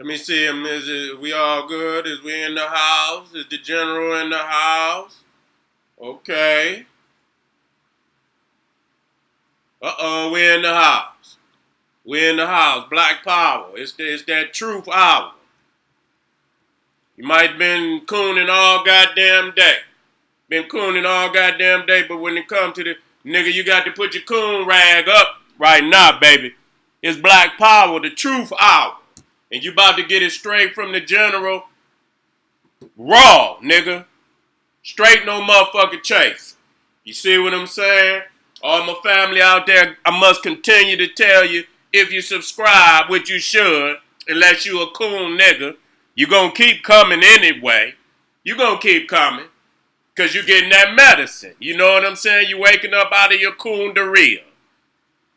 Let me see him. We all good? Is we in the house? Is the general in the house? Okay. We in the house. We in the house. Black power. It's that truth hour. You might have been cooning all goddamn day. Been cooning all goddamn day, but when it comes to the nigga, you got to put your coon rag up right now, baby. It's black power, the truth hour. And you about to get it straight from the general. Raw, nigga. Straight no motherfucking chase. You see what I'm saying? All my family out there, I must continue to tell you, if you subscribe, which you should, unless you a coon nigga, you gonna keep coming anyway. You gonna keep coming. Because you're getting that medicine. You know what I'm saying? You're waking up out of your coonderia.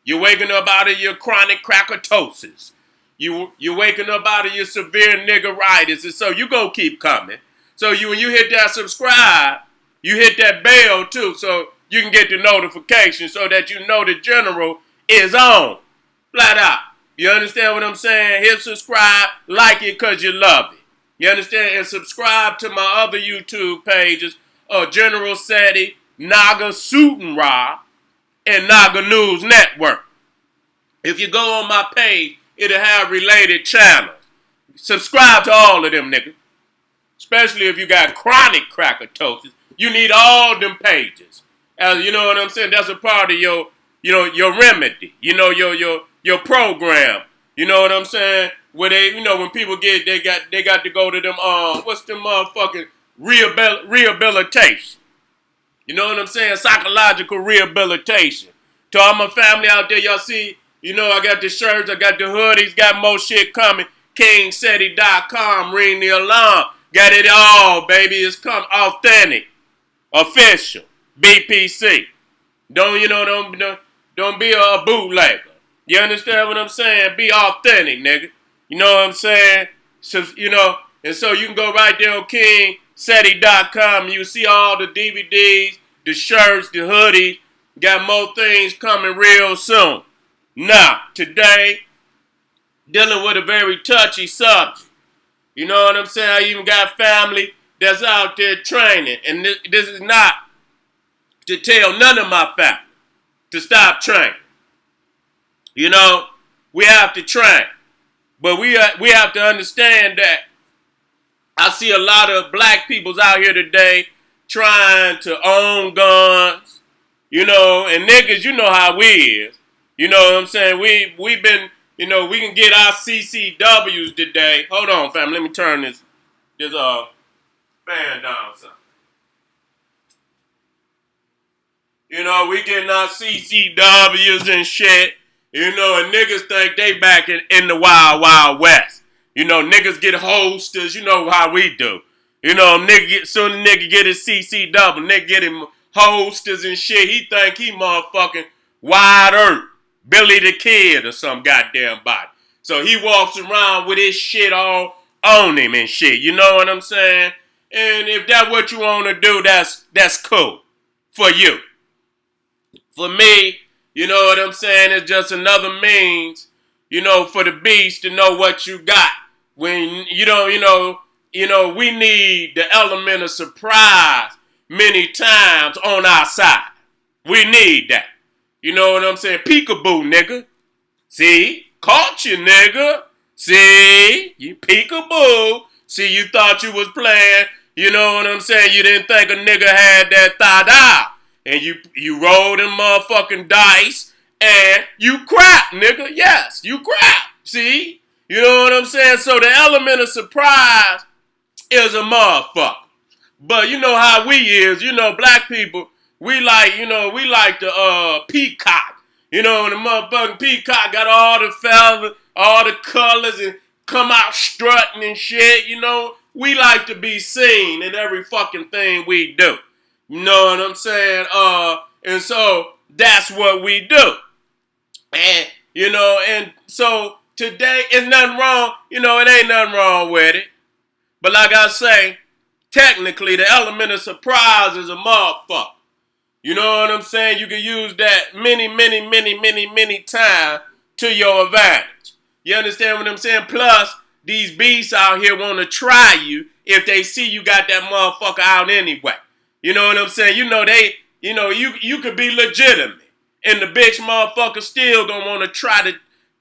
You're waking up out of your chronic crackatosis. You're waking up out of your severe niggeritis. And so you gonna keep coming. So when you hit that subscribe, you hit that bell too. So you can get the notification so that you know the general is on. Flat out. You understand what I'm saying? Hit subscribe, like it because you love it. You understand? And subscribe to my other YouTube pages. General Seti, Naga Suten and Naga News Network. If you go on my page, it'll have related channels. Subscribe to all of them, nigga. Especially if you got chronic crackatosis. You need all them pages. You know what I'm saying? That's a part of your remedy. Your program. You know what I'm saying? Where they, when people they got to go to them, what's them motherfucking rehabilitation. You know what I'm saying? Psychological rehabilitation. To all my family out there, y'all see, I got the shirts, I got the hoodies, got more shit coming. KingSeti.com, ring the alarm. Got it all, baby. It's come authentic, official, BPC. Don't be a bootlegger. You understand what I'm saying? Be authentic, nigga. You know what I'm saying? So, and so you can go right there on KingSeti.com. You see all the DVDs, the shirts, the hoodies. Got more things coming real soon. Now, today, dealing with a very touchy subject. You know what I'm saying? I even got family that's out there training. And this is not to tell none of my family to stop training. We have to train. But we have to understand that I see a lot of black peoples out here today trying to own guns, and niggas, you know how we is. You know what I'm saying? We've been, we can get our CCWs today. Hold on, fam. Let me turn this fan down, son. We getting our CCWs and shit. And niggas think they back in the wild, wild west. Niggas get holsters. You know how we do. Soon a nigga get his CCW, nigga get him holsters and shit. He think he motherfucking Wide Earth, Billy the Kid or some goddamn body. So he walks around with his shit all on him and shit. You know what I'm saying? And if that's what you want to do, that's cool for you. For me, you know what I'm saying? It's just another means, for the beast to know what you got. When, we need the element of surprise many times on our side. We need that. You know what I'm saying? Peekaboo, nigga. See? Caught you, nigga. See? You peekaboo. See, you thought you was playing. You know what I'm saying? You didn't think a nigga had that thigh. And you roll them motherfucking dice, and you crap, nigga. Yes, you crap. See? You know what I'm saying? So the element of surprise is a motherfucker. But you know how we is. Black people, we like the peacock. The motherfucking peacock got all the feathers, all the colors, and come out strutting and shit. We like to be seen in every fucking thing we do. You know what I'm saying? And so that's what we do. And, and so today it's nothing wrong. It ain't nothing wrong with it. But like I say, technically the element of surprise is a motherfucker. You know what I'm saying? You can use that many times to your advantage. You understand what I'm saying? Plus, these beasts out here want to try you if they see you got that motherfucker out anyway. You know what I'm saying? You could be legitimate. And the bitch motherfucker still gonna want to try to,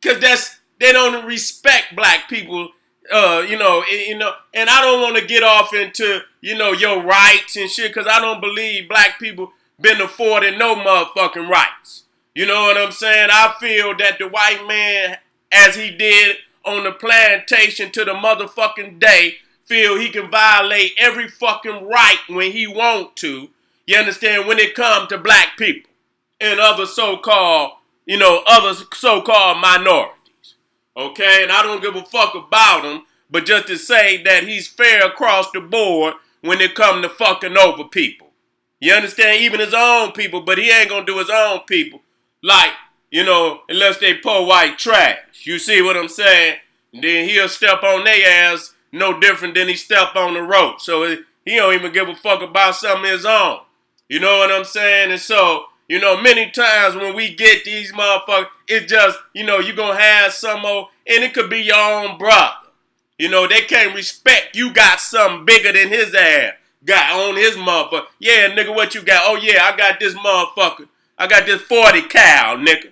cause they don't respect black people, and I don't want to get off into, your rights and shit, cause I don't believe black people been afforded no motherfucking rights. You know what I'm saying? I feel that the white man, as he did on the plantation to the motherfucking day, feel he can violate every fucking right when he want to. You understand? When it comes to black people and other so-called minorities. Okay? And I don't give a fuck about him, but just to say that he's fair across the board when it comes to fucking over people. You understand? Even his own people, but he ain't gonna do his own people like, unless they poor white trash. You see what I'm saying? And then he'll step on their ass no different than he stepped on the rope. So he don't even give a fuck about something of his own. You know what I'm saying? And so, many times when we get these motherfuckers, it's just, you gonna have some more, and it could be your own brother. They can't respect you got something bigger than his ass got on his motherfucker. Yeah, nigga, what you got? Oh, yeah, I got this motherfucker. I got this 40 cal, nigga.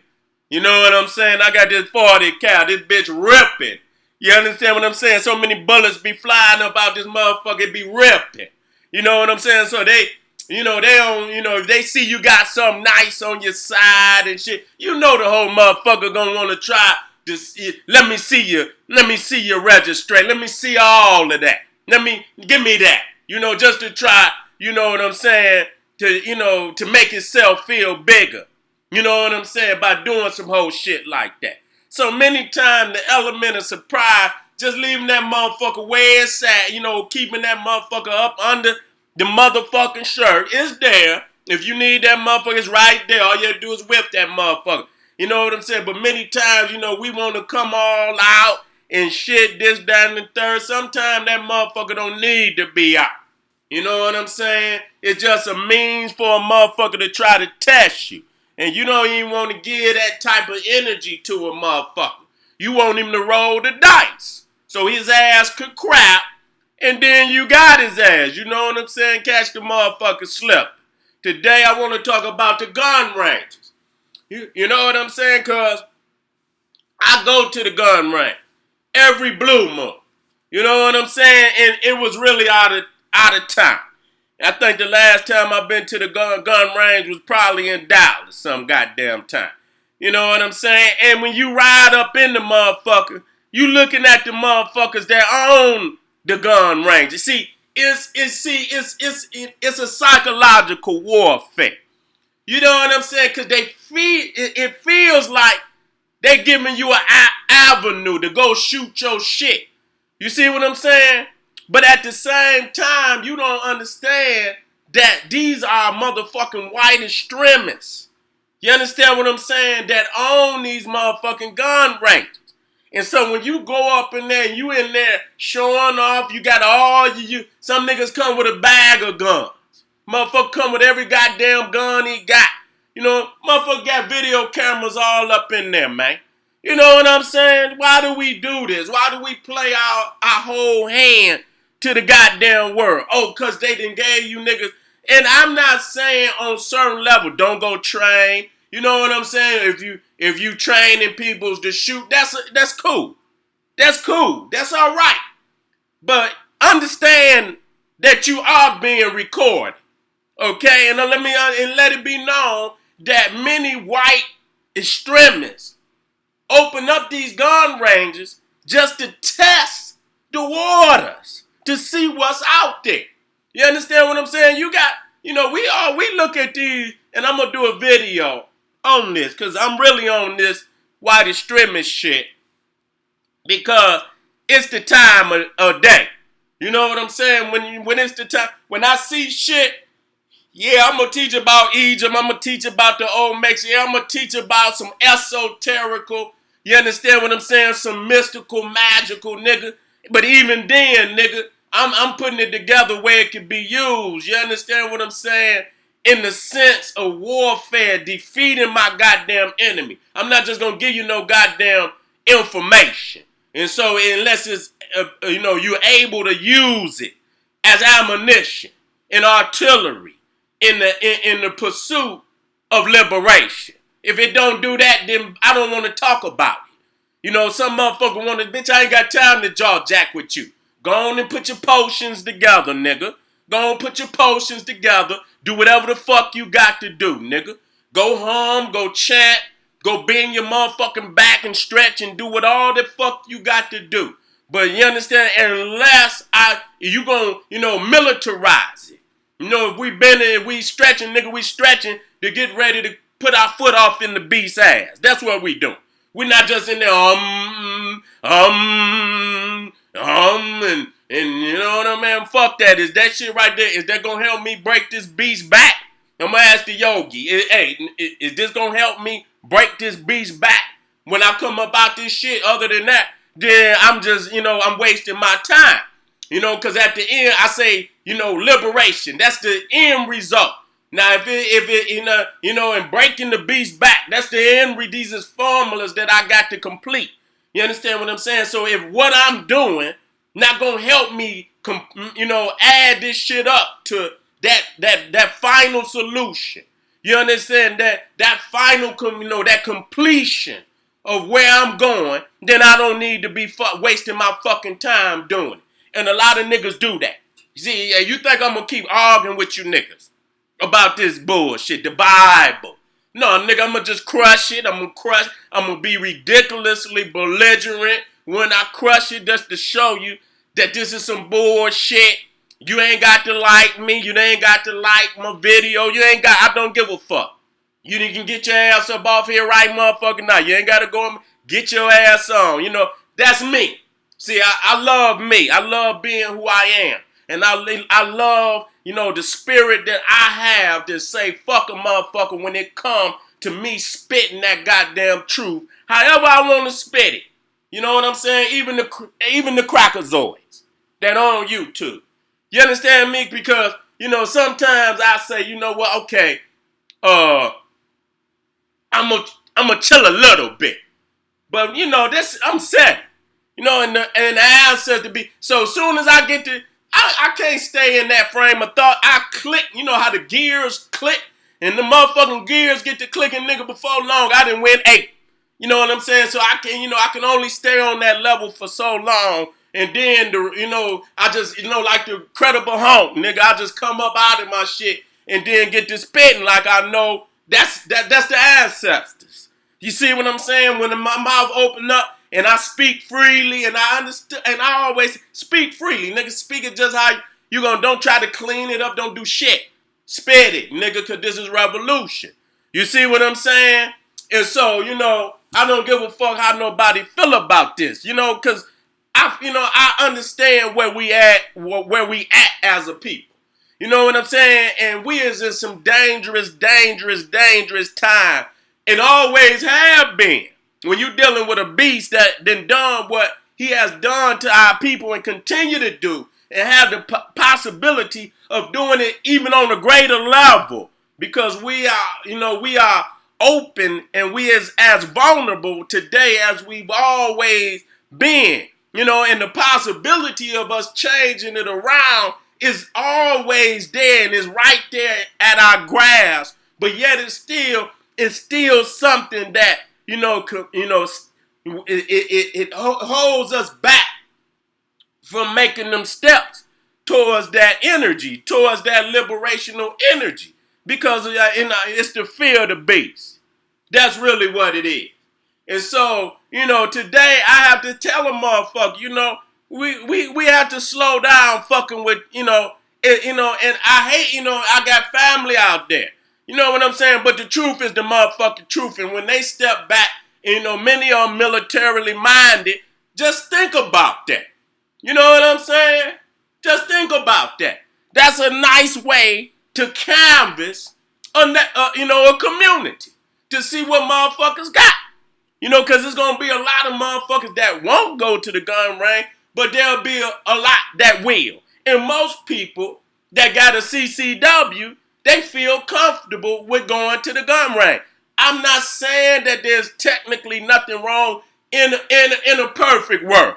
You know what I'm saying? I got this 40 cal. This bitch ripping. You understand what I'm saying? So many bullets be flying up out this motherfucker, it be ripping. You know what I'm saying? So they don't, if they see you got something nice on your side and shit, the whole motherfucker gonna want to try to see, let me see your registration. Let me see all of that. Give me that. Just to try, you know what I'm saying, to make itself feel bigger. You know what I'm saying? By doing some whole shit like that. So many times the element of surprise, just leaving that motherfucker where it's at, keeping that motherfucker up under the motherfucking shirt is there. If you need that motherfucker, it's right there. All you have to do is whip that motherfucker. You know what I'm saying? But many times, we want to come all out and shit, this, that, and the third. Sometimes that motherfucker don't need to be out. You know what I'm saying? It's just a means for a motherfucker to try to test you. And you don't even want to give that type of energy to a motherfucker. You want him to roll the dice so his ass could crap, and then you got his ass. You know what I'm saying? Catch the motherfucker slip. Today I want to talk about the gun ranges. You know what I'm saying? Because I go to the gun range every blue moon. You know what I'm saying? And it was really out of time. I think the last time I've been to the gun range was probably in Dallas some goddamn time. You know what I'm saying? And when you ride up in the motherfucker, you looking at the motherfuckers that own the gun range. You see, it's a psychological warfare. You know what I'm saying? Because it feels like they giving you an avenue to go shoot your shit. You see what I'm saying? But at the same time, you don't understand that these are motherfucking white extremists. You understand what I'm saying? That own these motherfucking gun ranges. And so when you go up in there and you in there showing off, you got some niggas come with a bag of guns. Motherfucker come with every goddamn gun he got. Motherfucker got video cameras all up in there, man. You know what I'm saying? Why do we do this? Why do we play our whole hand to the goddamn world? Oh, because they done gave you niggas. And I'm not saying on certain level, don't go train. You know what I'm saying? If you training people to shoot, that's cool. That's cool. That's all right. But understand that you are being recorded. Okay? And let it be known that many white extremists open up these gun ranges just to test the waters, to see what's out there. You understand what I'm saying? We look at these, and I'm going to do a video on this, because I'm really on this white extremist shit, because it's the time of day. You know what I'm saying? When it's the time, when I see shit, yeah, I'm going to teach about Egypt, I'm going to teach about the old Mexico, I'm going to teach about some esoterical, you understand what I'm saying? Some mystical, magical, nigga. But even then, nigga, I'm putting it together where it can be used. You understand what I'm saying? In the sense of warfare, defeating my goddamn enemy. I'm not just going to give you no goddamn information. And so unless it's, you're able to use it as ammunition and artillery in the pursuit of liberation. If it don't do that, then I don't want to talk about it. Some motherfucker want to, bitch, I ain't got time to jaw jack with you. Go on and put your potions together, nigga. Go on, put your potions together. Do whatever the fuck you got to do, nigga. Go home, go chant, go bend your motherfucking back and stretch and do what all the fuck you got to do. But you understand, unless you gonna, militarize it. If we bending, we stretching, nigga, we stretching to get ready to put our foot off in the beast's ass. That's what we doing. We're not just in there, and you know what I mean? Fuck that. Is that shit right there, is that gonna help me break this beast back? I'm gonna ask the yogi, hey, is this gonna help me break this beast back when I come up out this shit? Other than that, then I'm just, I'm wasting my time. Because at the end, I say, liberation. That's the end result. Now, if it, and breaking the beast back, that's the end. These is formulas that I got to complete. You understand what I'm saying? So if what I'm doing not gonna help me, add this shit up to that final solution. You understand that final, that completion of where I'm going, then I don't need to be wasting my fucking time doing it. And a lot of niggas do that. See, you think I'm gonna keep arguing with you niggas about this bullshit, the Bible? No, nigga, I'm gonna just crush it. I'm gonna be ridiculously belligerent when I crush it, just to show you that this is some bullshit. You ain't got to like me. You ain't got to like my video. I don't give a fuck. You can get your ass up off here right motherfucking now. You ain't got to go and get your ass on. That's me. See, I love me. I love being who I am. And I love, the spirit that I have to say fuck a motherfucker when it come to me spitting that goddamn truth. However I want to spit it. You know what I'm saying? Even the crackerzoids that on YouTube. You understand me? Because, sometimes I say, you know what, okay, I'm gonna chill a little bit. But, I'm Seti. And the answer to be, so as soon as I get to, I can't stay in that frame of thought. I click, how the gears click, and the motherfucking gears get to clicking, nigga, before long, I done win 8. You know what I'm saying? So I can only stay on that level for so long, and then, I just, like the credible honk, nigga, I just come up out of my shit, and then get to spitting like I know that's the ancestors. You see what I'm saying? When my mouth open up, and I speak freely, and I understand, and I always speak freely. Nigga, speak it just how you gonna, don't try to clean it up, don't do shit. Spit it, nigga, cause this is revolution. You see what I'm saying? And so, I don't give a fuck how nobody feel about this, cause I understand where we at as a people. You know what I'm saying? And we is in some dangerous time, and always have been. When you're dealing with a beast that then done what he has done to our people and continue to do, and have the possibility of doing it even on a greater level, because we are open, and we is as vulnerable today as we've always been, and the possibility of us changing it around is always there and is right there at our grasp, but yet it's still something that it holds us back from making them steps towards that energy, towards that liberational energy, because it's the fear of the beast. That's really what it is. And so, today I have to tell a motherfucker, we have to slow down fucking with, and I hate, I got family out there. You know what I'm saying? But the truth is the motherfucking truth. And when they step back, many are militarily minded, just think about that. You know what I'm saying? Just think about that. That's a nice way to canvas a community, to see what motherfuckers got. Because there's going to be a lot of motherfuckers that won't go to the gun range, but there'll be a lot that will. And most people that got a CCW, they feel comfortable with going to the gun range. I'm not saying that there's technically nothing wrong in a perfect world.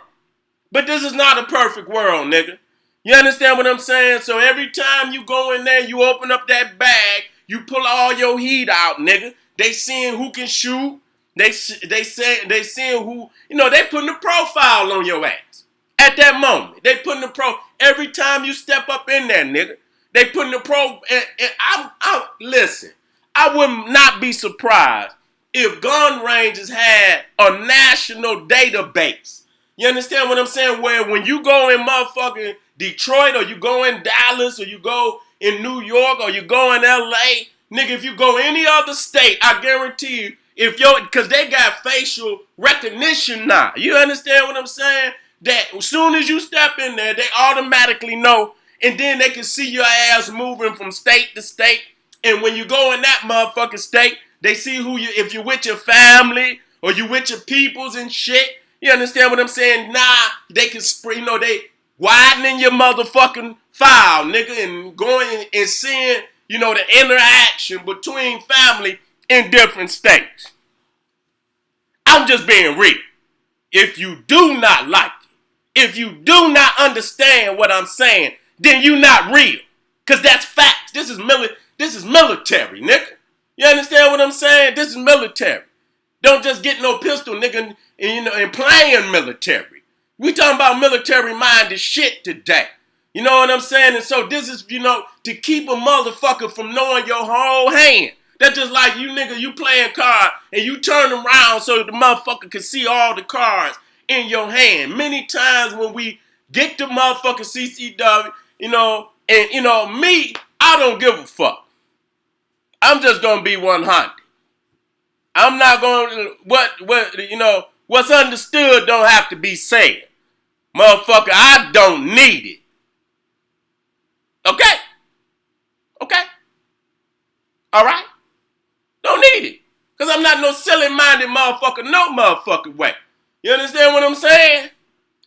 But this is not a perfect world, nigga. You understand what I'm saying? So every time you go in there, you open up that bag, you pull all your heat out, nigga. They seeing who can shoot. They seeing who, they putting a profile on your ass. At that moment, they putting every time you step up in there, nigga. They putting and listen, I would not be surprised if gun ranges had a national database. You understand what I'm saying? Where when you go in motherfucking Detroit, or you go in Dallas, or you go in New York, or you go in LA, nigga, if you go any other state, I guarantee you, because they got facial recognition now. You understand what I'm saying? That as soon as you step in there, they automatically know, and then they can see your ass moving from state to state. And when you go in that motherfucking state, they see if you're with your family, or you with your peoples and shit. You understand what I'm saying? Nah, they can spray, they widening your motherfucking file, nigga, and going and seeing, the interaction between family in different states. I'm just being real. If you do not like it, if you do not understand what I'm saying, then you not real. Because that's facts. This is military, nigga. You understand what I'm saying? This is military. Don't just get no pistol, nigga, and playing military. We talking about military-minded shit today. You know what I'm saying? And so this is, to keep a motherfucker from knowing your whole hand. That's just like you, nigga, you playing cards, and you turn them around so the motherfucker can see all the cards in your hand. Many times when we get to motherfucking CCW, me, I don't give a fuck. I'm just going to be 100. I'm not going to, what's understood don't have to be said. Motherfucker, I don't need it. Okay? Okay? All right? Don't need it. Because I'm not no silly-minded motherfucker no motherfucking way. You understand what I'm saying?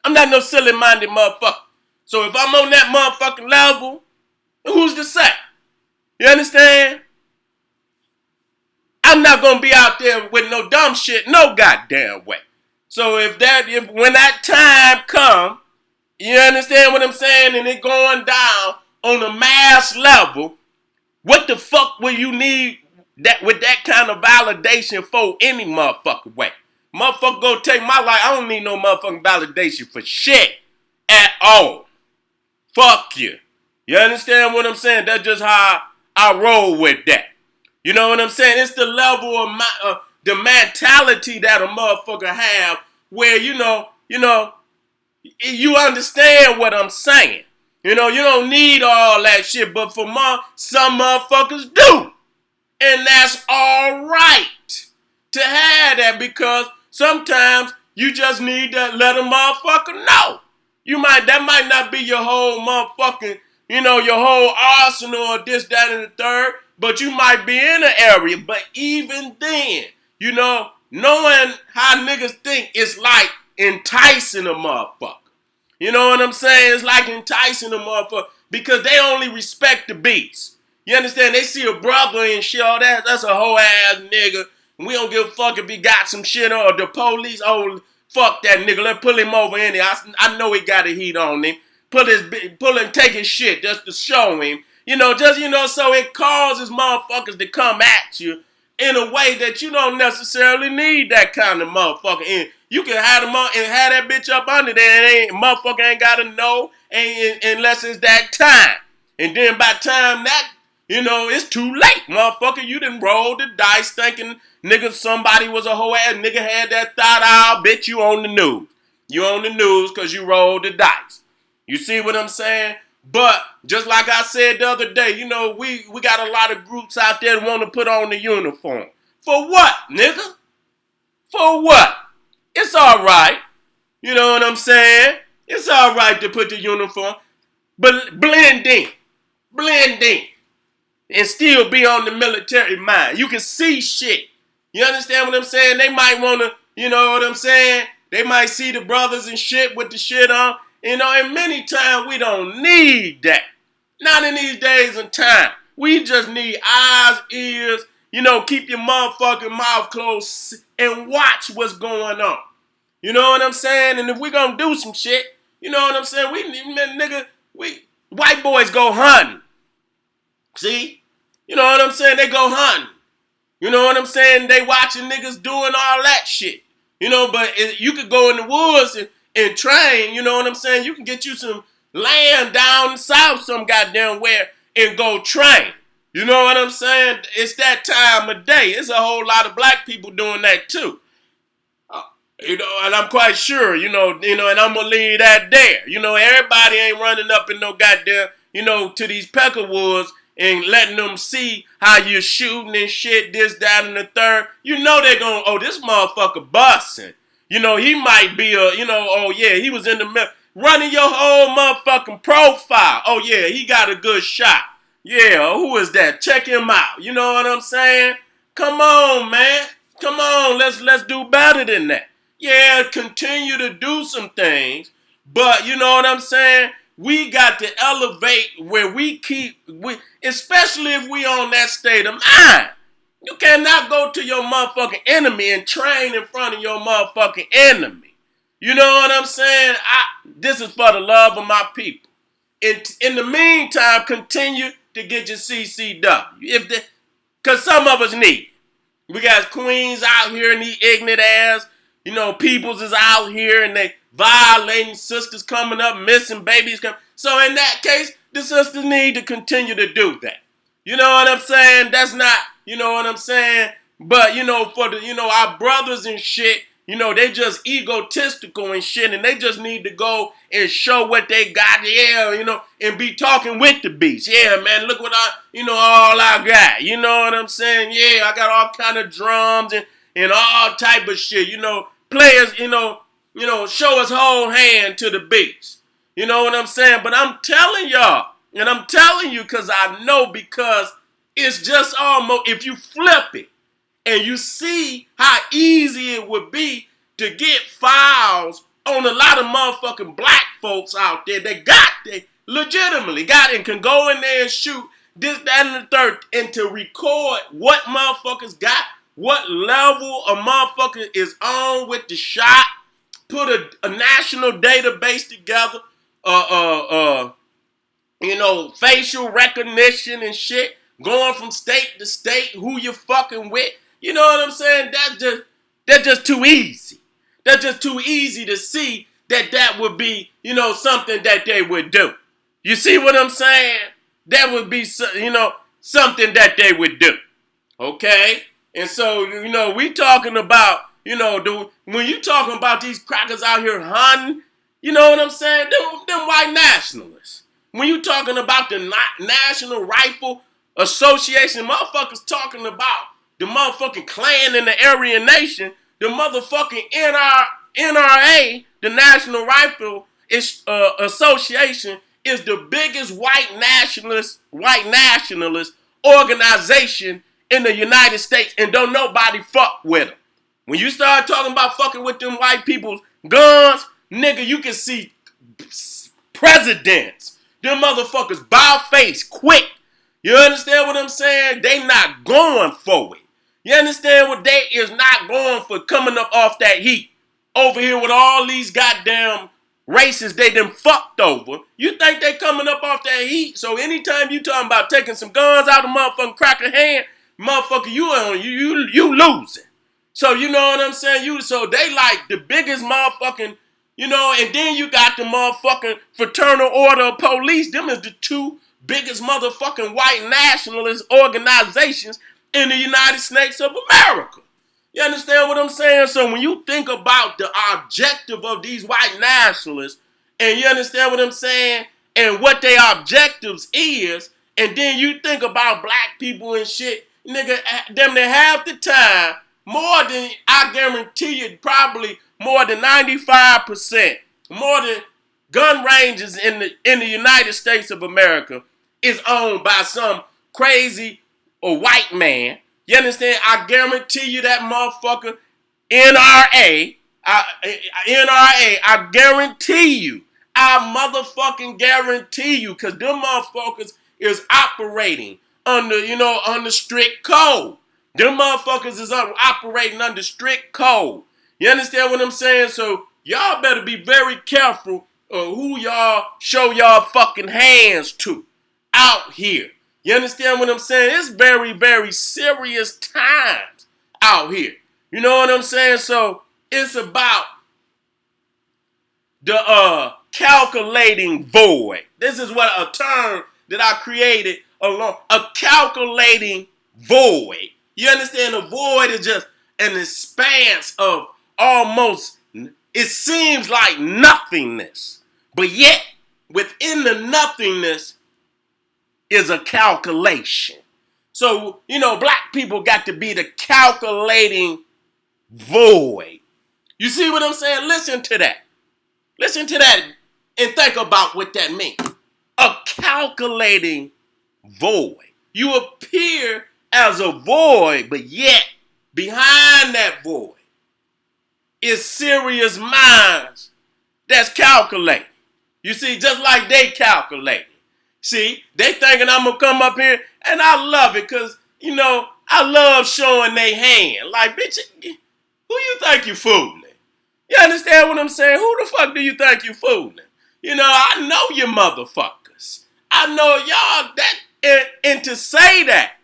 I'm not no silly-minded motherfucker. So if I'm on that motherfucking level, who's to say? You understand? I'm not going to be out there with no dumb shit no goddamn way. So if when that time come, you understand what I'm saying, and it going down on a mass level, what the fuck will you need that with that kind of validation for any motherfucking way? Motherfucker gonna take my life. I don't need no motherfucking validation for shit at all. Fuck you. You understand what I'm saying? That's just how I roll with that. You know what I'm saying? It's the level of the mentality that a motherfucker have where, you understand what I'm saying. You don't need all that shit, but for some motherfuckers do. And that's all right to have that, because sometimes you just need to let a motherfucker know. That might not be your whole motherfucking, your whole arsenal or this, that, and the third, but you might be in an area. But even then, knowing how niggas think is like enticing a motherfucker. You know what I'm saying? It's like enticing a motherfucker because they only respect the beast. You understand? They see a brother and shit, all that. That's a whole ass nigga. And we don't give a fuck if he got some shit or the police. Oh, fuck that nigga. Let's pull him over in there. I know he got a heat on him. Pull him, take his shit just to show him. So it causes motherfuckers to come at you in a way that you don't necessarily need that kind of motherfucker in. You can have them and have that bitch up under there, and motherfucker ain't gotta know unless it's that time. And then by the time that, it's too late, motherfucker. You done rolled the dice thinking, nigga, somebody was a hoe ass nigga, had that thought out, bitch, you on the news. You on the news because you rolled the dice. You see what I'm saying? But just like I said the other day, we got a lot of groups out there that want to put on the uniform. For what, nigga? For what? It's all right. You know what I'm saying? It's all right to put the uniform, but blend in. Blend in. And still be on the military mind. You can see shit. You understand what I'm saying? They might want to, you know what I'm saying? They might see the brothers and shit with the shit on. And many times we don't need that. Not in these days and time. We just need eyes, ears, keep your motherfucking mouth closed and watch what's going on. You know what I'm saying? And if we gonna do some shit, you know what I'm saying? We white boys go hunting. See? You know what I'm saying? They go hunting. You know what I'm saying? They watching niggas doing all that shit. You know, but you could go in the woods and train, you know what I'm saying? You can get you some land down south some goddamn where and go train. You know what I'm saying? It's that time of day. It's a whole lot of black people doing that too. You know, and I'm quite sure, and I'm gonna leave that there. You know, everybody ain't running up in no goddamn, to these pecker woods and letting them see how you're shooting and shit, this, that, and the third. You know they're gonna, oh, this motherfucker busting. You know, he might be oh yeah, he was in the middle. Running your whole motherfucking profile. Oh yeah, he got a good shot. Yeah, who is that? Check him out. You know what I'm saying? Come on, man. Come on, let's do better than that. Yeah, continue to do some things, but you know what I'm saying? We got to elevate where especially if we on that state of mind. You cannot go to your motherfucking enemy and train in front of your motherfucking enemy. You know what I'm saying? This is for the love of my people. In the meantime, continue to get your CCW. Because some of us need it. We got queens out here and these ignorant ass, peoples is out here and they violating sisters coming up, missing babies coming. So in that case, the sisters need to continue to do that. You know what I'm saying? That's not, you know what I'm saying? But, for the, our brothers and shit, they just egotistical and shit, and they just need to go and show what they got, and be talking with the beast. Yeah, man, look what all I got. You know what I'm saying? Yeah, I got all kind of drums and all type of shit. Players, show us whole hand to the beast. You know what I'm saying? But I'm telling y'all, and I'm telling you because I know, because it's just almost, if you flip it, and you see how easy it would be to get files on a lot of motherfucking black folks out there that they legitimately got and can go in there and shoot this, that, and the third, and to record what motherfuckers got, what level a motherfucker is on with the shot, put a national database together, facial recognition and shit, going from state to state, who you fucking with. You know what I'm saying? That's just too easy. That's just too easy to see that would be, something that they would do. You see what I'm saying? That would be, something that they would do. Okay? And so, we talking about, when you talking about these crackers out here hunting, you know what I'm saying? Them white nationalists. When you talking about the National Rifle Association, motherfuckers talking about the motherfucking Klan and the Aryan Nation, the motherfucking NRA, the National Rifle Association, is the biggest white nationalist organization in the United States, and don't nobody fuck with them. When you start talking about fucking with them white people's guns, nigga, you can see presidents. Them motherfuckers bow face quick. You understand what I'm saying? They not going for it. You understand what they is not going for, coming up off that heat over here with all these goddamn races they done fucked over. You think they coming up off that heat? So anytime you talking about taking some guns out of motherfucking cracker hand, motherfucker, you losing. So you know what I'm saying? So they like the biggest motherfucking, and then you got the motherfucking Fraternal Order of Police. Them is the two biggest motherfucking white nationalist organizations in the United States of America. You understand what I'm saying? So when you think about the objective of these white nationalists, and you understand what I'm saying, and what their objectives is, and then you think about black people and shit, nigga, them that half the time, more than, I guarantee you, probably more than 95%, more than gun ranges in the United States of America is owned by some crazy or white man. You understand? I guarantee you that motherfucker NRA, I guarantee you, I motherfucking guarantee you, because them motherfuckers is operating under strict code. Them motherfuckers is operating under strict code. You understand what I'm saying? So y'all better be very careful of who y'all show y'all fucking hands to out here. You understand what I'm saying? It's very, very serious times out here. You know what I'm saying? So it's about the calculating void. This is what a term that I created along a calculating void. You understand? A void is just an expanse of almost, it seems like nothingness. But yet, within the nothingness is a calculation. So, black people got to be the calculating void. You see what I'm saying? Listen to that. Listen to that and think about what that means. A calculating void. You appear as a void, but yet behind that void is serious minds that's calculating. You see, just like they calculate. See, they thinking I'm going to come up here, and I love it because, I love showing they hand. Like, bitch, who you think you fooling? You understand what I'm saying? Who the fuck do you think you fooling? I know you motherfuckers. I know y'all that, and to say that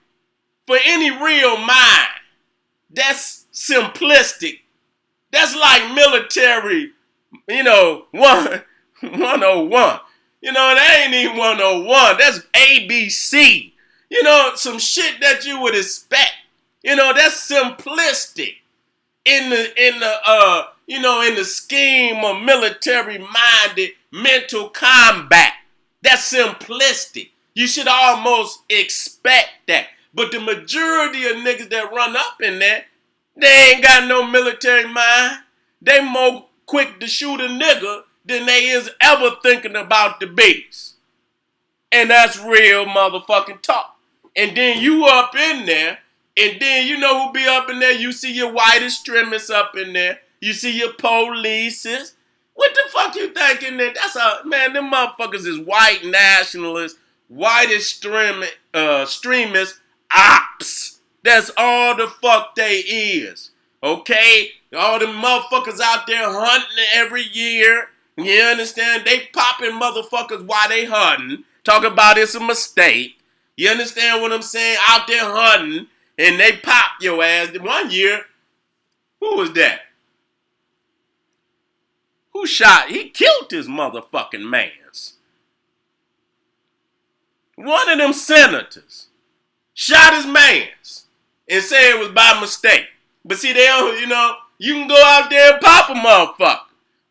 for any real mind, that's simplistic. That's like military, 101. That ain't even 101. That's ABC. Some shit that you would expect. That's simplistic in the scheme of military-minded mental combat. That's simplistic. You should almost expect that. But the majority of niggas that run up in there, they ain't got no military mind. They more quick to shoot a nigga than they is ever thinking about the beast. And that's real motherfucking talk. And then you up in there, and then you know who be up in there? You see your white extremists up in there. You see your polices. What the fuck you thinking that? Them motherfuckers is white nationalists, white extremists, ops. That's all the fuck they is. Okay? All them motherfuckers out there hunting every year. You understand? They popping motherfuckers while they hunting. Talking about it's a mistake. You understand what I'm saying? Out there hunting. And they pop your ass. One year, who was that? Who shot? He killed his motherfucking mans. One of them senators shot his mans and said it was by mistake. But see, they don't, you can go out there and pop a motherfucker.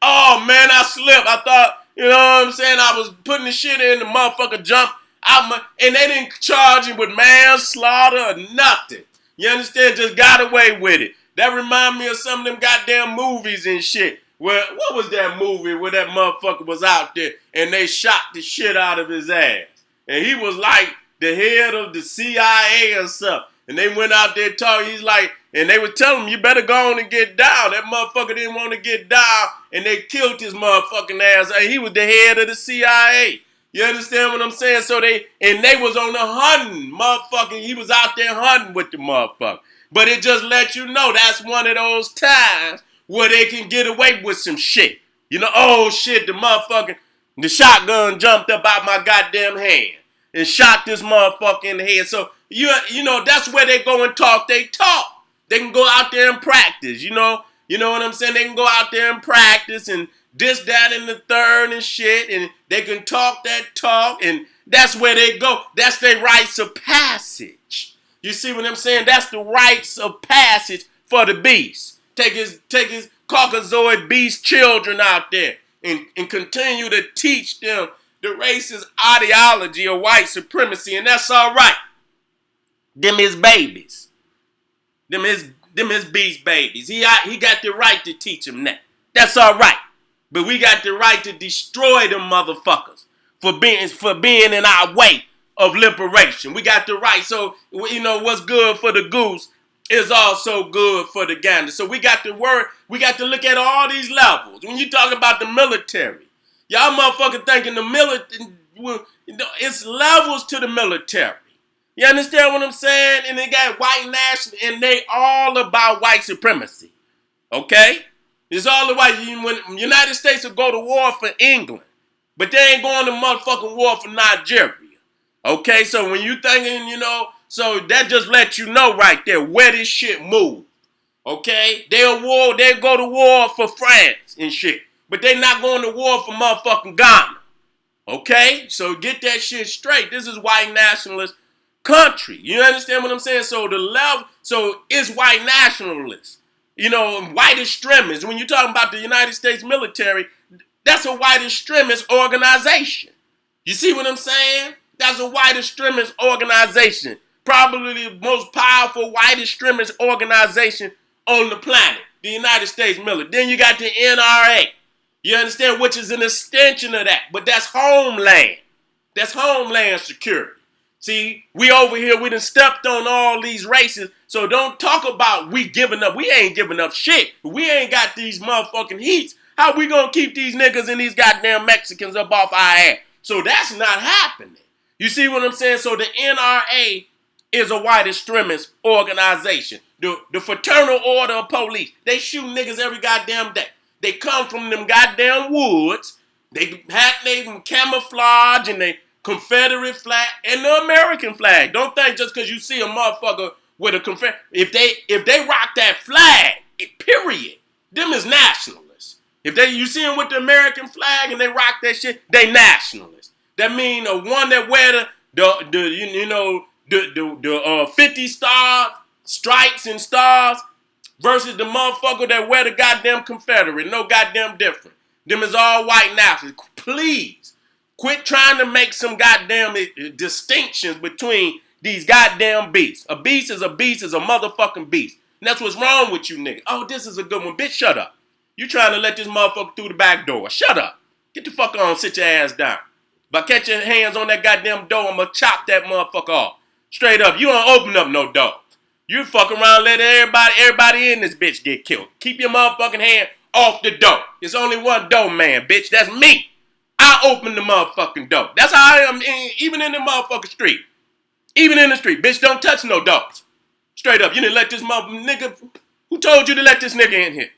Oh, man, I slipped. I thought, I was putting the shit in, the motherfucker jump out and they didn't charge him with manslaughter or nothing. You understand? Just got away with it. That remind me of some of them goddamn movies and shit. What was that movie where that motherfucker was out there and they shot the shit out of his ass? And he was like the head of the CIA or something. And they went out there talking. He's like, and they were telling him, you better go on and get down. That motherfucker didn't want to get down. And they killed his motherfucking ass. And he was the head of the CIA. You understand what I'm saying? So they was on the hunting. Motherfucking, he was out there hunting with the motherfucker. But it just let you know that's one of those times where they can get away with some shit. Oh shit, the shotgun jumped up out my goddamn hand and shot this motherfucker in the head. So, that's where they go and talk. They talk. They can go out there and practice, You know what I'm saying? They can go out there and practice and this, that, and the third and shit. And they can talk that talk. And that's where they go. That's their rites of passage. You see what I'm saying? That's the rites of passage for the beast. Take his Caucasoid beast children out there and continue to teach them the racist ideology of white supremacy, and that's all right. Them his babies. Them his beast babies. He got the right to teach them that. That's all right. But we got the right to destroy them motherfuckers for being in our way of liberation. We got the right. So, what's good for the goose is also good for the gander. So we got to look at all these levels. When you talk about the military, y'all motherfuckers thinking the military, it's levels to the military. You understand what I'm saying? And they got white national, and they all about white supremacy. Okay? It's all the way. When United States will go to war for England, but they ain't going to motherfucking war for Nigeria. Okay, so when you thinking, so that just lets you know right there where this shit move. Okay, they'll go to war for France and shit, but they not going to war for motherfucking Ghana. Okay, so get that shit straight. This is white nationalist country. You understand what I'm saying? So it's white nationalists. White extremists. When you're talking about the United States military, that's a white extremist organization. You see what I'm saying? That's a white extremist organization. Probably the most powerful white extremist organization on the planet. The United States military. Then you got the NRA. You understand? Which is an extension of that. But that's homeland. That's homeland security. See, we over here, we done stepped on all these races. So don't talk about we giving up. We ain't giving up shit. We ain't got these motherfucking heats. How we gonna keep these niggas and these goddamn Mexicans up off our ass? So that's not happening. You see what I'm saying? So the NRA is a white extremist organization. The Fraternal Order of Police. They shoot niggas every goddamn day. They come from them goddamn woods. They have them camouflage and they Confederate flag and the American flag. Don't think just because you see a motherfucker with a Confederate, if they rock that flag, period, them is nationalists. If you see them with the American flag and they rock that shit, they nationalists. That mean the one that wear the 50 stripes and stars versus the motherfucker that wear the goddamn Confederate. No goddamn different. Them is all white nationalists. Please. Quit trying to make some goddamn distinctions between these goddamn beasts. A beast is a motherfucking beast. And that's what's wrong with you niggas. Oh, this is a good one. Bitch, shut up. You trying to let this motherfucker through the back door. Shut up. Get the fuck on, sit your ass down. If I catch your hands on that goddamn door, I'm gonna chop that motherfucker off. Straight up. You don't open up no door. You fuck around, let everybody in this bitch get killed. Keep your motherfucking hand off the door. There's only one door, man, bitch. That's me. I open the motherfucking door. That's how I am, even in the motherfucking street. Even in the street. Bitch, don't touch no doors. Straight up. You didn't let this motherfucking nigga. Who told you to let this nigga in here?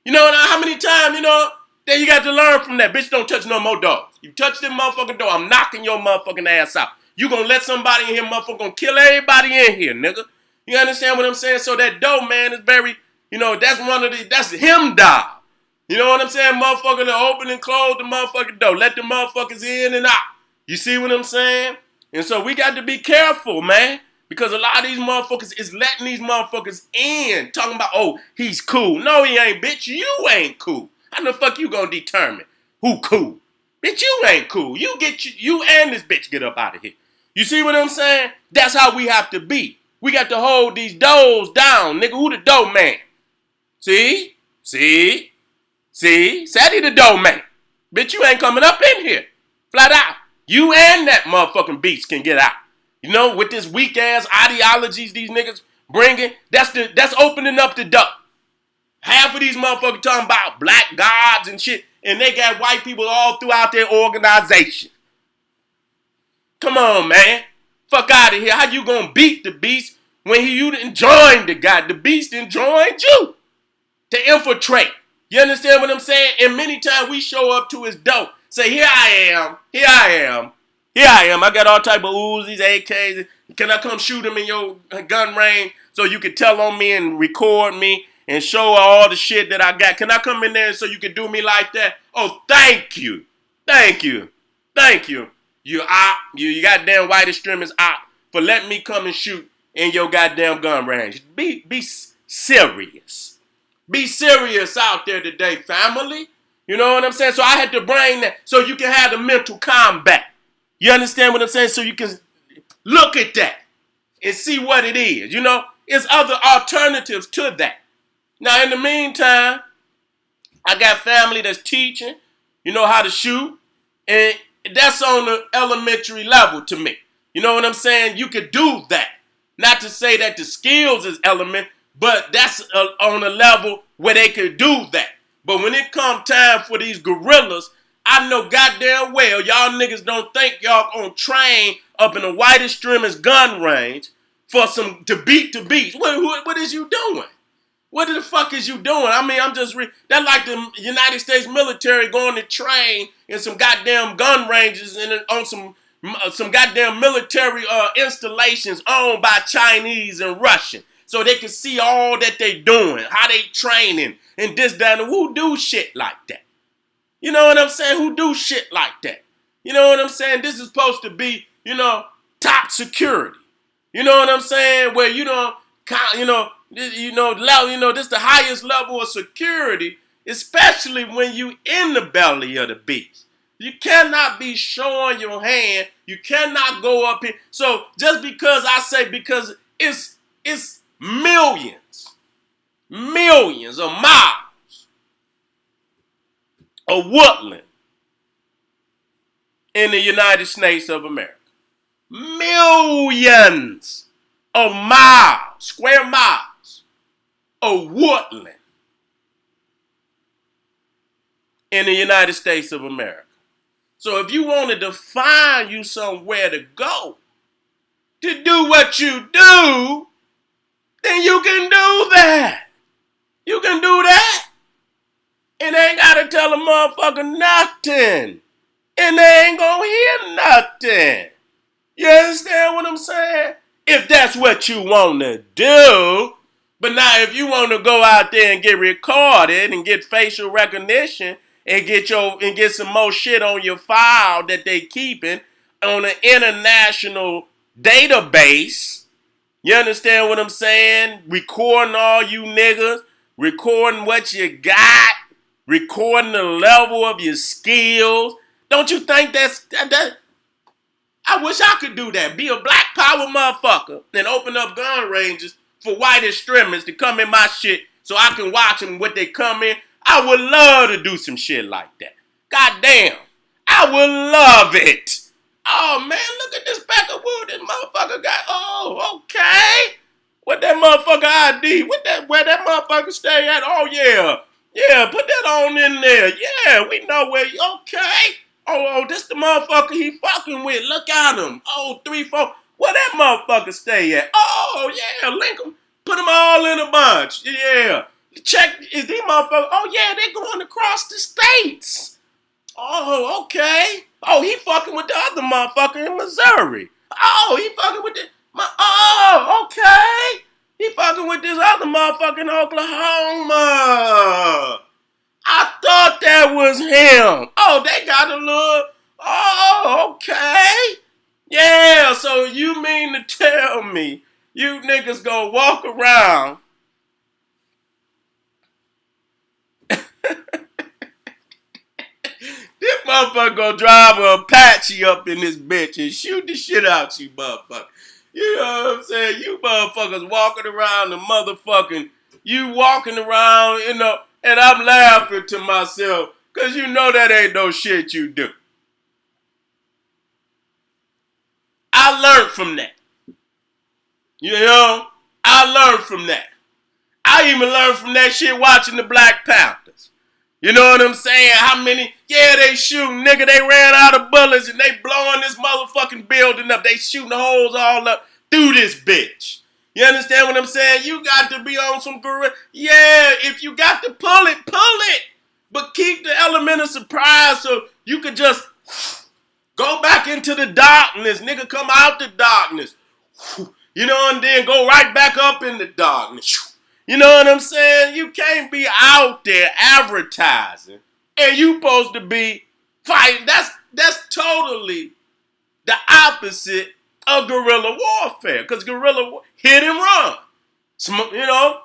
You know how many times, that you got to learn from that. Bitch, don't touch no more doors. You touch this motherfucking door, I'm knocking your motherfucking ass out. You gonna let somebody in here, motherfucker, gonna kill everybody in here, nigga. You understand what I'm saying? So that door, man, is very, that's him dial. You know what I'm saying? Motherfucker to open and close the motherfucking door. Let the motherfuckers in and out. You see what I'm saying? And so we got to be careful, man. Because a lot of these motherfuckers is letting these motherfuckers in. Talking about, oh, he's cool. No, he ain't, bitch. You ain't cool. How the fuck you gonna determine who cool? Bitch, you ain't cool. You and this bitch get up out of here. You see what I'm saying? That's how we have to be. We got to hold these doors down, nigga. Who the door man? See? Seti the dough man. Bitch, you ain't coming up in here. Flat out. You and that motherfucking beast can get out. With this weak ass ideologies these niggas bringing, that's opening up the door. Half of these motherfuckers talking about black gods and shit, and they got white people all throughout their organization. Come on, man. Fuck out of here. How you gonna beat the beast when you didn't join the guy? The beast didn't join you to infiltrate. You understand what I'm saying? And many times we show up to his door. Say, here I am. I got all type of Uzis, AKs. Can I come shoot him in your gun range so you can tell on me and record me and show all the shit that I got? Can I come in there so you can do me like that? Oh, thank you. You goddamn white extremist op for letting me come and shoot in your goddamn gun range. Be serious. Be serious out there today, family. You know what I'm saying? So I had to bring that so you can have the mental combat. You understand what I'm saying? So you can look at that and see what it is. There's other alternatives to that. Now, in the meantime, I got family that's teaching, how to shoot. And that's on the elementary level to me. You know what I'm saying? You could do that. Not to say that the skills is element, but that's on a level where they could do that. But when it come time for these guerrillas, I know goddamn well y'all niggas don't think y'all gonna train up in a white extremist gun range for to beat the beast. What is you doing? What the fuck is you doing? I mean, that's like the United States military going to train in some goddamn gun ranges and on some goddamn military installations owned by Chinese and Russian. So they can see all that they doing, how they training, and this, that, and who do shit like that. You know what I'm saying? Who do shit like that? You know what I'm saying? This is supposed to be, top security. You know what I'm saying? Where this is the highest level of security, especially when you in the belly of the beast. You cannot be showing your hand. You cannot go up here. So just because it's millions of miles of woodland in the United States of America. Millions of square miles of woodland in the United States of America. So if you wanted to find you somewhere to go to do what you do, then you can do that. You can do that. And they ain't got to tell a motherfucker nothing. And they ain't gonna hear nothing. You understand what I'm saying? If that's what you want to do. But now if you want to go out there and get recorded and get facial recognition and get some more shit on your file that they keeping on an international database, you understand what I'm saying? Recording all you niggas, recording what you got, recording the level of your skills. Don't you think that? I wish I could do that. Be a black power motherfucker and open up gun ranges for white extremists to come in my shit so I can watch them what they come in. I would love to do some shit like that. God damn. I would love it. Oh, man, look at this pack of wood this motherfucker got. Oh, okay. What that motherfucker ID? Where that motherfucker stay at? Oh, yeah. Yeah, put that on in there. Yeah, we know where you, okay. Oh, this the motherfucker he fucking with. Look at him. Oh, 3, 4. Where that motherfucker stay at? Oh, yeah, link them. Put them all in a bunch. Yeah. Check, is these motherfuckers, oh, yeah, they going across the states. Oh, okay. Oh, he fucking with the other motherfucker in Missouri. Oh, he fucking with oh, okay. He fucking with this other motherfucker in Oklahoma. I thought that was him. Oh, they got a little, oh, okay. Yeah, so you mean to tell me you niggas gonna walk around this motherfucker gonna drive an Apache up in this bitch and shoot the shit out you motherfucker. You know what I'm saying? You motherfuckers walking around the motherfucking, you walking around, and I'm laughing to myself because you know that ain't no shit you do. I learned from that. You know? I learned from that. I even learned from that shit watching the Black Panthers. You know what I'm saying? How many, yeah, they shooting, nigga, they ran out of bullets and they blowing this motherfucking building up. They shooting holes all up through this bitch. You understand what I'm saying? You got to be on some gorilla. Yeah, if you got to pull it, pull it. But keep the element of surprise so you could just go back into the darkness. Nigga, come out the darkness. You know, and then go right back up in the darkness. You know what I'm saying? You can't be out there advertising and you supposed to be fighting. That's totally the opposite of guerrilla warfare. Because guerrilla hit and run. You know,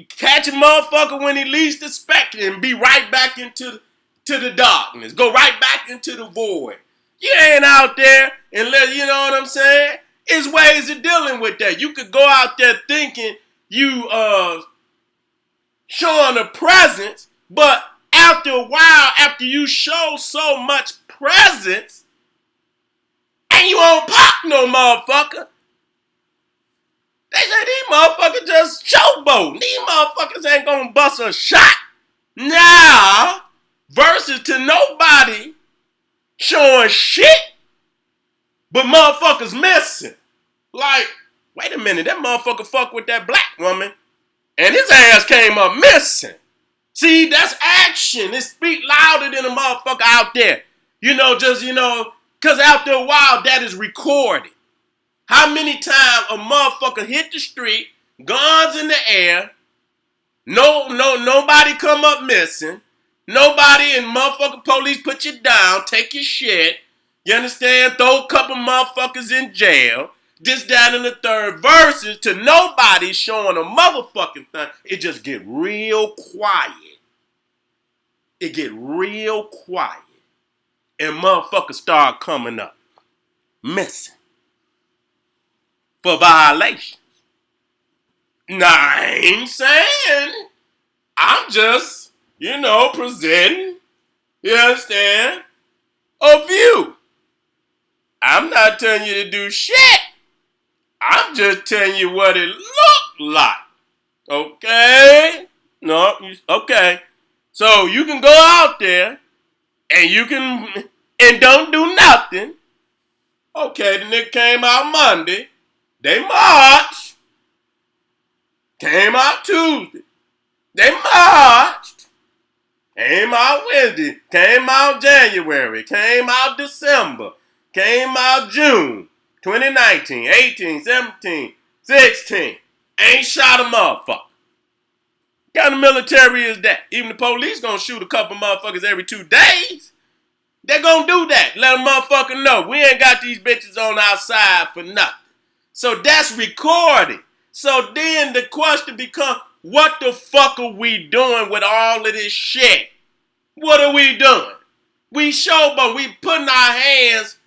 catch a motherfucker when he least expect it and be right back into the darkness. Go right back into the void. You ain't out there and you know what I'm saying? There's ways of dealing with that. You could go out there thinking you showing a presence, but after a while, after you show so much presence, and you don't pop no motherfucker, they say these motherfuckers just showboat. These motherfuckers ain't gonna bust a shot now versus to nobody showing shit, but motherfuckers missing. Like, wait a minute, that motherfucker fuck with that black woman. And his ass came up missing. See, that's action. It speak louder than a motherfucker out there. Because after a while, that is recorded. How many times a motherfucker hit the street, guns in the air, nobody come up missing, nobody and motherfucking police put you down, take your shit, you understand, throw a couple motherfuckers in jail, this, that, and the third, versus to nobody showing a motherfucking thing. It just get real quiet. It get real quiet. And motherfuckers start coming up missing for violations. Now, I ain't saying. I'm just, presenting, you understand, a view. I'm not telling you to do shit. I'm just telling you what it looked like. Okay? No, okay. So you can go out there and don't do nothing. Okay, the nigga came out Monday. They marched. Came out Tuesday. They marched. Came out Wednesday. Came out January. Came out December. Came out June. 2019, 18, 17, 16. Ain't shot a motherfucker. What kind of military is that? Even the police gonna shoot a couple motherfuckers every 2 days. They gonna do that. Let a motherfucker know. We ain't got these bitches on our side for nothing. So that's recorded. So then the question becomes, what the fuck are we doing with all of this shit? What are we doing? We showboat. We putting our hands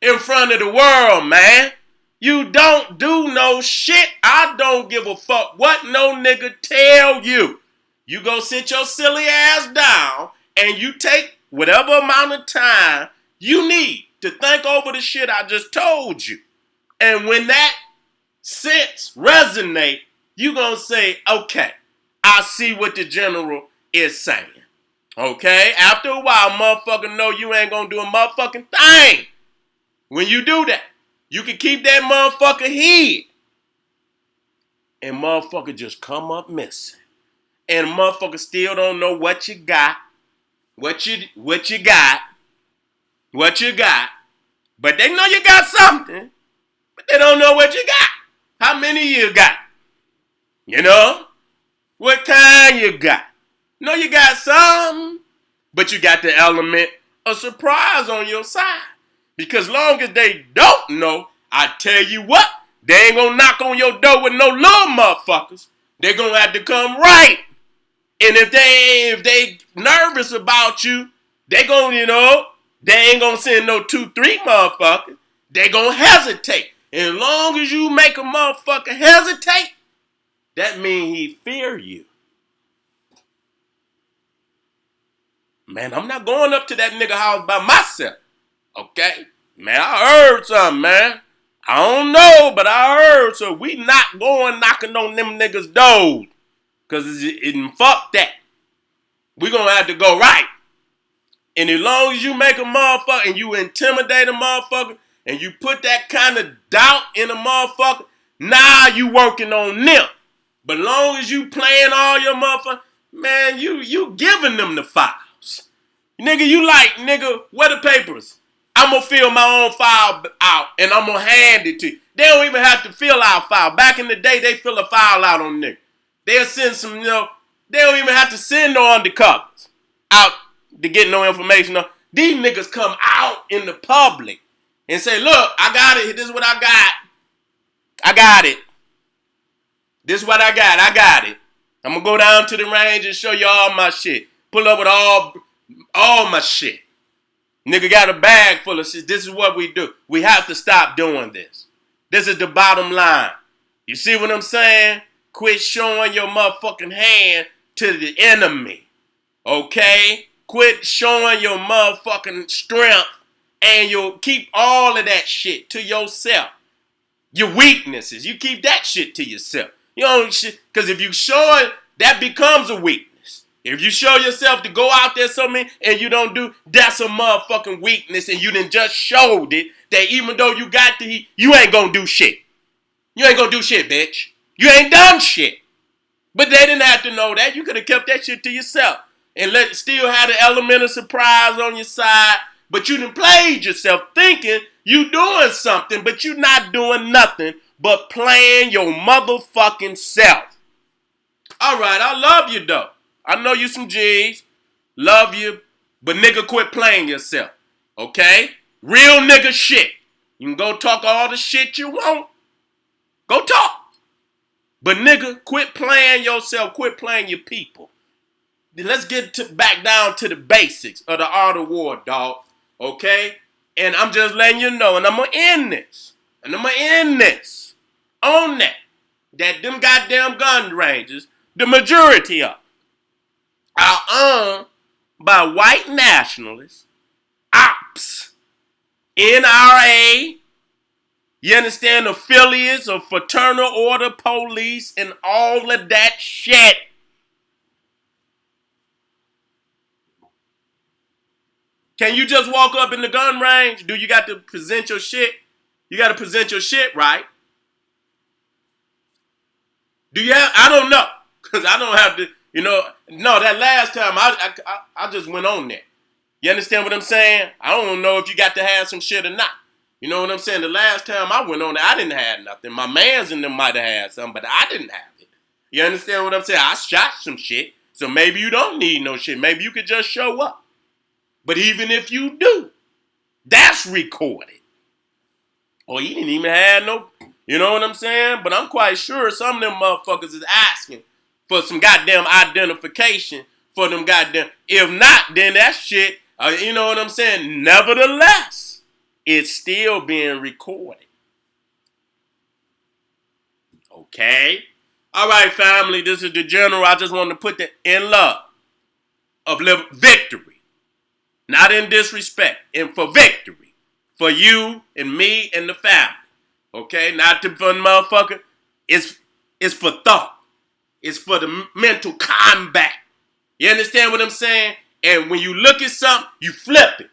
in front of the world, man. You don't do no shit. I don't give a fuck what no nigga tell you. You go sit your silly ass down and you take whatever amount of time you need to think over the shit I just told you. And when that sense resonate, you gonna say, okay, I see what the general is saying. Okay? After a while, motherfucker know you ain't gonna do a motherfucking thing. When you do that, you can keep that motherfucker hid. And motherfucker just come up missing. And motherfucker still don't know what you got. What you got. But they know you got something. But they don't know what you got. How many you got? What kind you got? No, you got some. But you got the element of surprise on your side. Because long as they don't know, I tell you what, they ain't gonna knock on your door with no little motherfuckers. They're gonna have to come right. And if they nervous about you, they gonna, they ain't gonna send no 2, 3 motherfuckers. They gonna hesitate. And as long as you make a motherfucker hesitate, that means he fear you. Man, I'm not going up to that nigga house by myself. Okay? Man, I heard something, man. I don't know, but I heard. So we not going knocking on them niggas' doors. Because fuck that. We gonna have to go right. And as long as you make a motherfucker and you intimidate a motherfucker and you put that kind of doubt in a motherfucker, now you working on them. But long as you playing all your motherfuckers, man, you giving them the files. Nigga, where the papers? I'm going to fill my own file out and I'm going to hand it to you. They don't even have to fill out file. Back in the day, they fill a file out on nigga. They'll send some, they don't even have to send no undercovers out to get no information. These niggas come out in the public and say, look, I got it. This is what I got. I got it. This is what I got. I got it. I'm going to go down to the range and show you all my shit. Pull up with all my shit. Nigga got a bag full of shit. This is what we do. We have to stop doing this. This is the bottom line. You see what I'm saying? Quit showing your motherfucking hand to the enemy. Okay? Quit showing your motherfucking strength and you'll keep all of that shit to yourself. Your weaknesses. You keep that shit to yourself. You know, because if you show it, that becomes a weakness. If you show yourself to go out there something and you don't do, that's a motherfucking weakness and you done just showed it that even though you got the heat, you ain't gonna do shit. You ain't gonna do shit, bitch. You ain't done shit. But they didn't have to know that. You could have kept that shit to yourself and still had an element of surprise on your side. But you done played yourself thinking you doing something, but you not doing nothing but playing your motherfucking self. All right, I love you though. I know you some G's. Love you. But nigga, quit playing yourself. Okay? Real nigga shit. You can go talk all the shit you want. Go talk. But nigga, quit playing yourself. Quit playing your people. Then let's get back down to the basics of the art of war, dog. Okay? And I'm just letting you know, and I'm going to end this. And I'm going to end this on that. That them goddamn gun ranges, the majority of them, are owned by white nationalists, ops, NRA, you understand, affiliates of fraternal order police and all of that shit. Can you just walk up in the gun range? Do you got to present your shit? You got to present your shit, right? Do you have? I don't know. Because I don't have to, no, that last time I just went on there. You understand what I'm saying? I don't know if you got to have some shit or not. You know what I'm saying? The last time I went on there, I didn't have nothing. My mans in them might have had something, but I didn't have it. You understand what I'm saying? I shot some shit. So maybe you don't need no shit. Maybe you could just show up. But even if you do, that's recorded. Or he didn't even have no, you know what I'm saying? But I'm quite sure some of them motherfuckers is asking for some goddamn identification for them goddamn. If not, then that shit, you know what I'm saying? Nevertheless, it's still being recorded. Okay? All right, family, this is the general. I just wanted to put that in love of victory. Not in disrespect, and for victory. For you and me and the family. Okay? Not to fun motherfucker. It's for thought. It's for the mental combat. You understand what I'm saying? And when you look at something, you flip it.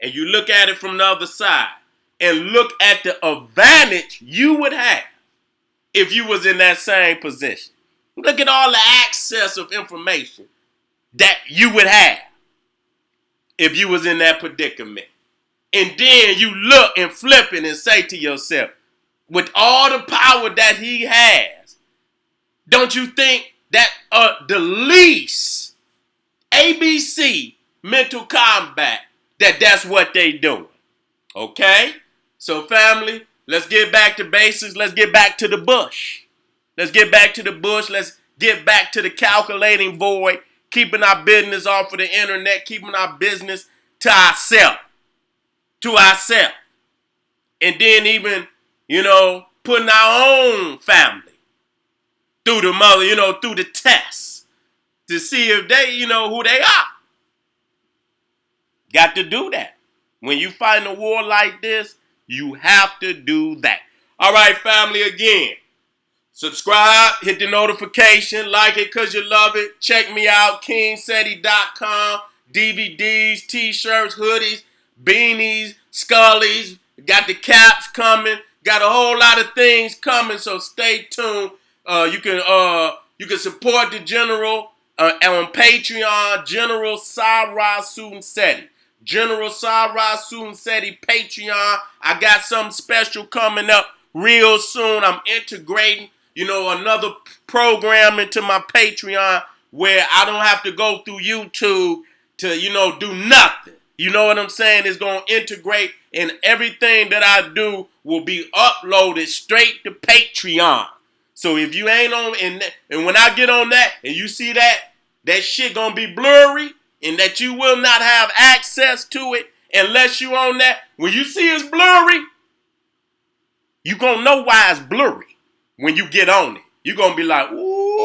And you look at it from the other side. And look at the advantage you would have if you was in that same position. Look at all the access of information that you would have if you was in that predicament. And then you look and flip it and say to yourself, with all the power that he has, don't you think that the least ABC mental combat, that's what they doing? Okay? So family, let's get back to basics. Let's get back to the bush. Let's get back to the bush. Let's get back to the calculating void. Keeping our business off of the internet. Keeping our business to ourselves. To ourselves. And then even, putting our own family through the mother, through the test. To see if they, who they are. Got to do that. When you fight a war like this, you have to do that. All right, family, again. Subscribe, hit the notification, like it because you love it. Check me out, kingseti.com. DVDs, t-shirts, hoodies, beanies, scullies. Got the caps coming. Got a whole lot of things coming, so stay tuned. You can support the general on Patreon, General Suten Seti. General Suten Seti Patreon. I got something special coming up real soon. I'm integrating, another program into my Patreon where I don't have to go through YouTube to, do nothing. You know what I'm saying? It's going to integrate, and everything that I do will be uploaded straight to Patreon. So if you ain't on, and when I get on that, and you see that shit going to be blurry, and that you will not have access to it unless you on that, when you see it's blurry, you going to know why it's blurry when you get on it. You going to be like, ooh,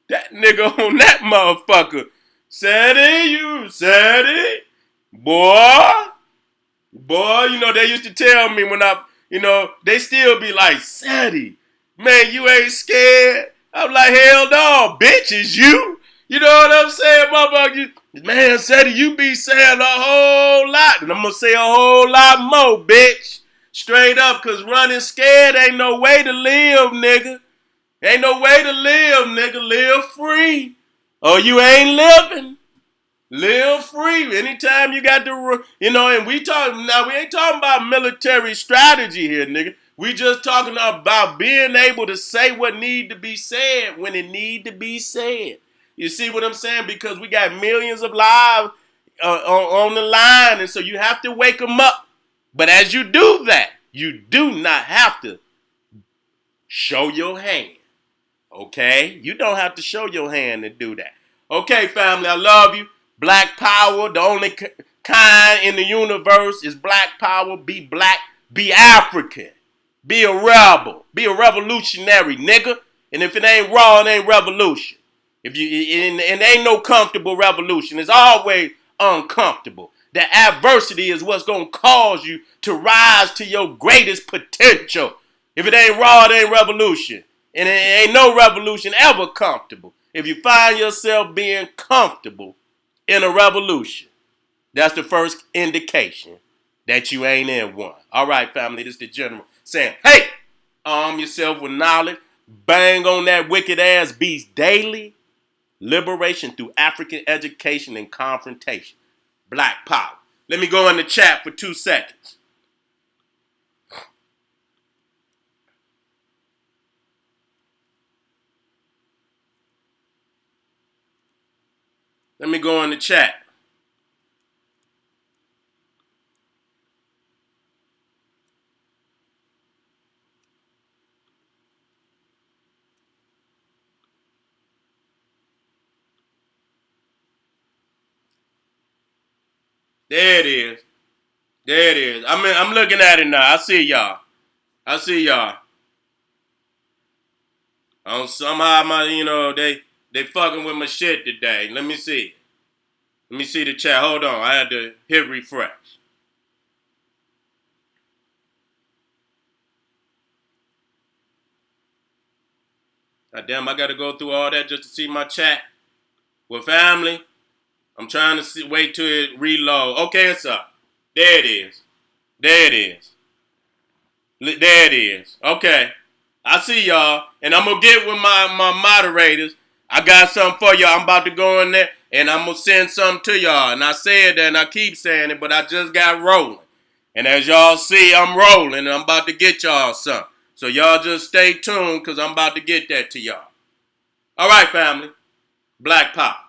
that nigga on that motherfucker. Seti, boy, they used to tell me when they still be like, Seti, man, you ain't scared. I'm like, hell no, bitch, is you? You know what I'm saying, motherfucker? Man, Seti, you be saying a whole lot, and I'm gonna say a whole lot more, bitch. Straight up, cause running scared ain't no way to live, nigga. Ain't no way to live, nigga. Live free. Or you ain't living. Live free. Anytime you got to, and we ain't talking about military strategy here, nigga. We just talking about being able to say what need to be said when it need to be said. You see what I'm saying? Because we got millions of lives on the line, and so you have to wake them up. But as you do that, you do not have to show your hand. Okay? You don't have to show your hand to do that. Okay, family, I love you. Black power, the only kind in the universe is black power. Be black, be African. Be a rebel. Be a revolutionary, nigga. And if it ain't raw, it ain't revolution. If you and ain't no comfortable revolution. It's always uncomfortable. The adversity is what's gonna cause you to rise to your greatest potential. If it ain't raw, it ain't revolution. And it ain't no revolution ever comfortable. If you find yourself being comfortable in a revolution, that's the first indication that you ain't in one. All right, family, this is the general saying, hey, arm yourself with knowledge. Bang on that wicked ass beast daily. Liberation through African education and confrontation. Black power. Let me go in the chat for 2 seconds. Let me go in the chat. There it is. There it is. I'm looking at it now. I see y'all. Somehow they fucking with my shit today. Let me see. Let me see the chat. Hold on. I had to hit refresh. God damn, I gotta go through all that just to see my chat. Well, family, I'm trying to wait till it reload. Okay, it's up. There it is. There it is. There it is. Okay. I see y'all. And I'm going to get with my moderators. I got something for y'all. I'm about to go in there and I'm going to send something to y'all. And I said that and I keep saying it, but I just got rolling. And as y'all see, I'm rolling and I'm about to get y'all something. So y'all just stay tuned because I'm about to get that to y'all. All right, family. Black Pop.